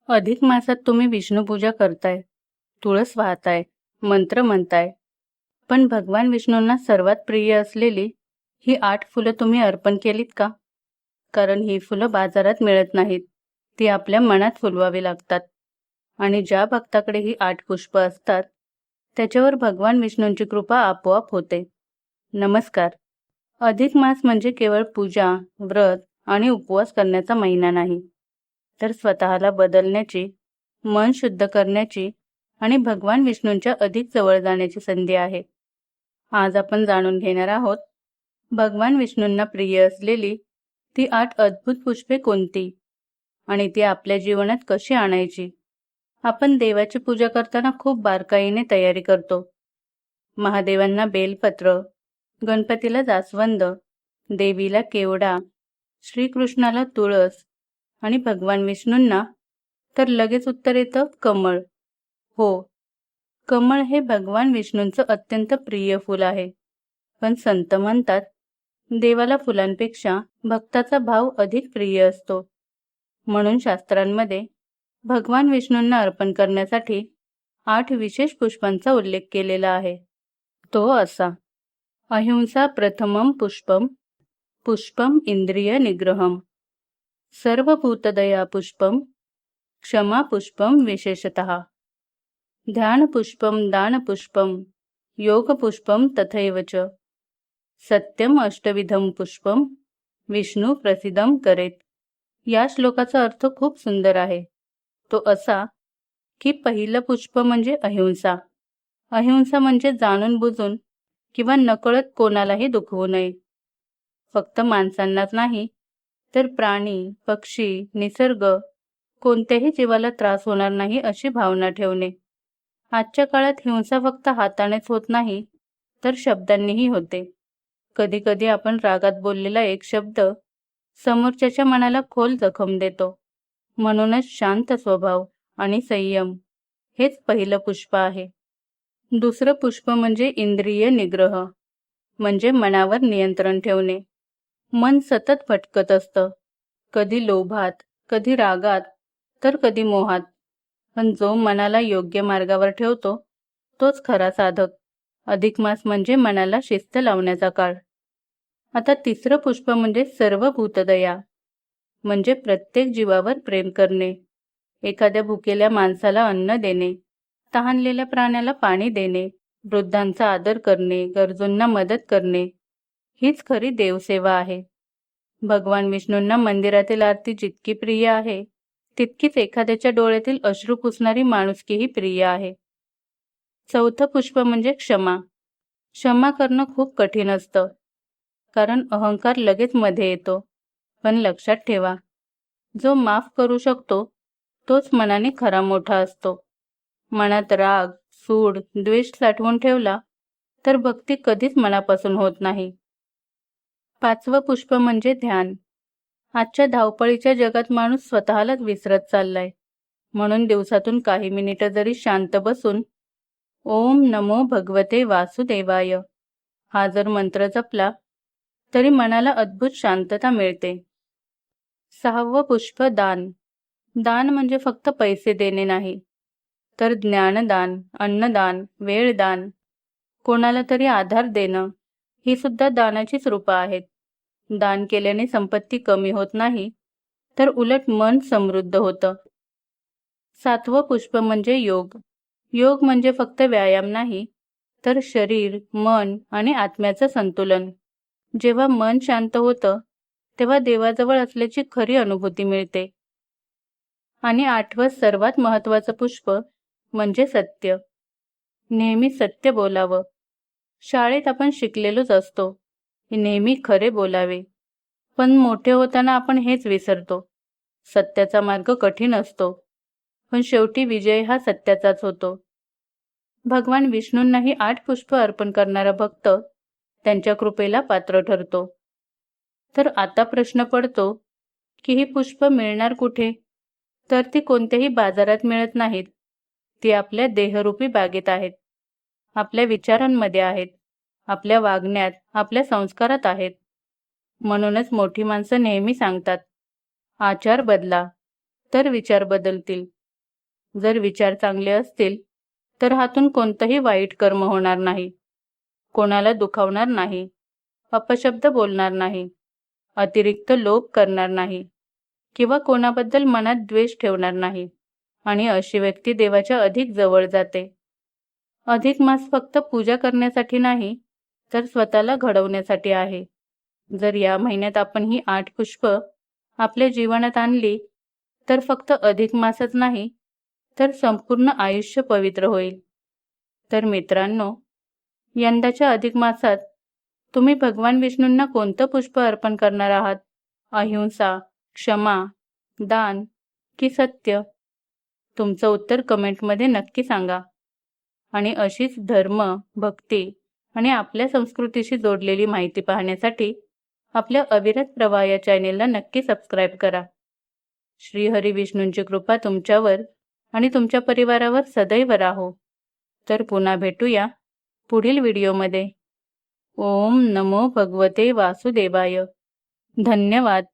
अधिक मासात तुम्ही विष्णुपूजा करताय, तुळस वाहताय, मंत्र म्हणताय, पण भगवान विष्णूंना सर्वात प्रिय असलेली ही 8 फुलं तुम्ही अर्पण केलीत का? कारण ही फुलं बाजारात मिळत नाहीत. ती आपल्या मनात फुलवावी लागतात. आणि ज्या भक्ताकडे ही 8 पुष्प असतात, त्याच्यावर भगवान विष्णूंची कृपा आपोआप होते. नमस्कार. अधिक मास म्हणजे केवळ पूजा, व्रत आणि उपवास करण्याचा महिना नाही, तर स्वतःला बदलण्याची, मन शुद्ध करण्याची आणि भगवान विष्णूंच्या अधिक जवळ जाण्याची संधी आहे. आज आपण जाणून घेणार आहोत भगवान विष्णूंना प्रिय असलेली ती 8 अद्भुत पुष्पे कोणती आणि ती आपल्या जीवनात कशी आणायची. आपण देवाची पूजा करताना खूप बारकाईने तयारी करतो. महादेवांना बेलपत्र, गणपतीला जास्वंद, देवीला केवडा, श्रीकृष्णाला तुळस आणि भगवान विष्णूंना तर लगेच उत्तर येतं कमळ. हो, कमळ हे भगवान विष्णूंचं अत्यंत प्रिय फूल आहे. पण संत म्हणतात, देवाला फुलांपेक्षा भक्ताचा भाव अधिक प्रिय असतो. म्हणून शास्त्रांमध्ये भगवान विष्णूंना अर्पण करण्यासाठी 8 विशेष पुष्पांचा उल्लेख केलेला आहे. तो असा: अहिंसा प्रथमं पुष्पम, पुष्पम इंद्रिय निग्रहम, सर्वभूतदया पुष्पम, क्षमा पुष्पम विशेषतः, ध्यान पुष्पम दान पुष्पम, योग पुष्पम तथैव च, सत्यम अष्टविधम पुष्पम, विष्णू प्रसिद्धम करेत. या श्लोकाचा अर्थ खूप सुंदर आहे. तो असा की पहिलं पुष्प म्हणजे अहिंसा. अहिंसा म्हणजे जाणून बुजून किंवा नकळत कोणालाही दुखवू नये. फक्त माणसांनाच नाही, तर प्राणी, पक्षी, निसर्ग, कोणत्याही जीवाला त्रास होणार नाही अशी भावना ठेवणे. आजच्या काळात हिंसा फक्त हातानेच होत नाही, तर शब्दांनीही होते. कधी कधी आपण रागात बोललेला एक शब्द समोरच्याच्या मनाला खोल जखम देतो. म्हणूनच शांत स्वभाव आणि संयम हेच पहिलं पुष्प आहे. दुसरं पुष्प म्हणजे इंद्रिय निग्रह, म्हणजे मनावर नियंत्रण ठेवणे. मन सतत भटकत असतं, कधी लोभात, कधी रागात, तर कधी मोहात. पण जो मनाला योग्य मार्गावर ठेवतो तोच खरा साधक. अधिक मास म्हणजे मनाला शिस्त लावण्याचा काळ. आता तिसरं पुष्प म्हणजे सर्वभूतदया, म्हणजे प्रत्येक जीवावर प्रेम करणे. एखाद्या भुकेल्या माणसाला अन्न देणे, तहानलेल्या प्राण्याला पाणी देणे, वृद्धांचा आदर करणे, गरजूंना मदत करणे, हीच खरी देवसेवा आहे. भगवान विष्णूंना मंदिरातील आरती जितकी प्रिय आहे, तितकीच एखाद्याच्या डोळ्यातील अश्रू पुसणारी माणुसकीही प्रिय आहे. चौथं पुष्प म्हणजे क्षमा. क्षमा करणं खूप कठीण असतं, कारण अहंकार लगेच मध्ये येतो. पण लक्षात ठेवा, जो माफ करू शकतो तोच मनाने खरा मोठा असतो. मनात राग, सूड, द्वेष साठवून ठेवला तर भक्ती कधीच मनापासून होत नाही. पाचवं पुष्प म्हणजे ध्यान. आजच्या धावपळीच्या जगात माणूस स्वतःलाच विसरत चाललाय. म्हणून दिवसातून काही मिनिटं जरी शांत बसून ओम नमो भगवते वासुदेवाय हा जर मंत्र जपला तरी मनाला अद्भुत शांतता मिळते. सहावं पुष्प दान. दान म्हणजे फक्त पैसे देणे नाही, तर ज्ञानदान, अन्नदान, वेळदान, कोणाला तरी आधार देणं, ही सुद्धा दानाचीच रूपं आहेत. दान केल्याने संपत्ती कमी होत नाही, तर उलट मन समृद्ध होतं. सातवं पुष्प म्हणजे योग. योग म्हणजे फक्त व्यायाम नाही, तर शरीर, मन आणि आत्म्याचं संतुलन. जेव्हा मन शांत होतं, तेव्हा देवाजवळ असल्याची खरी अनुभूती मिळते. आणि आठवं सर्वात महत्त्वाचं पुष्प म्हणजे सत्य. नेहमी सत्य बोलावं. शाळेत आपण शिकलेलोच असतो, हे नेहमी खरे बोलावे. पण मोठे होताना आपण हेच विसरतो. सत्याचा मार्ग कठीण असतो, पण शेवटी विजय हा सत्याचाच होतो. भगवान विष्णूंनाही 8 पुष्प अर्पण करणारा भक्त त्यांच्या कृपेला पात्र ठरतो. तर आता प्रश्न पडतो की ही पुष्प मिळणार कुठे? तर ती कोणत्याही बाजारात मिळत नाहीत. ती आपल्या देहरूपी बागेत आहेत, आपल्या विचारांमध्ये आहेत, आपल्या वागण्यात, आपल्या संस्कारात आहेत. म्हणूनच मोठी माणसं नेहमी सांगतात, आचार बदला तर विचार बदलतील. जर विचार चांगले असतील तर हातून कोणतंही वाईट कर्म होणार नाही, कोणाला दुखावणार नाही, अपशब्द बोलणार नाही, अतिरिक्त लोभ करणार नाही किंवा कोणाबद्दल मनात द्वेष ठेवणार नाही आणि अशी व्यक्ती देवाच्या अधिक जवळ जाते. अधिक मास फक्त पूजा करण्यासाठी नाही तर स्वतःला घडवण्यासाठी आहे. जर या महिन्यात आपण ही 8 पुष्प आपल्या जीवनात आणली तर फक्त अधिक मासच नाही तर संपूर्ण आयुष्य पवित्र होईल. तर मित्रांनो, यंदाच्या अधिक मासात तुम्ही भगवान विष्णूंना कोणतं पुष्प अर्पण करणार आहात? अहिंसा, क्षमा, दान की सत्य? तुमचं उत्तर कमेंटमध्ये नक्की सांगा. आणि अशीच धर्म, भक्ती आणि आपल्या संस्कृतीशी जोडलेली माहिती पाहण्यासाठी आपल्या अविरत प्रवाह या चॅनेलला नक्की सबस्क्राईब करा. श्री हरी विष्णूंची कृपा तुमच्यावर आणि तुमच्या परिवारावर सदैव राहो. तर पुन्हा भेटूया पुढील व्हिडिओमध्ये. ओम नमो भगवते वासुदेवाय. धन्यवाद.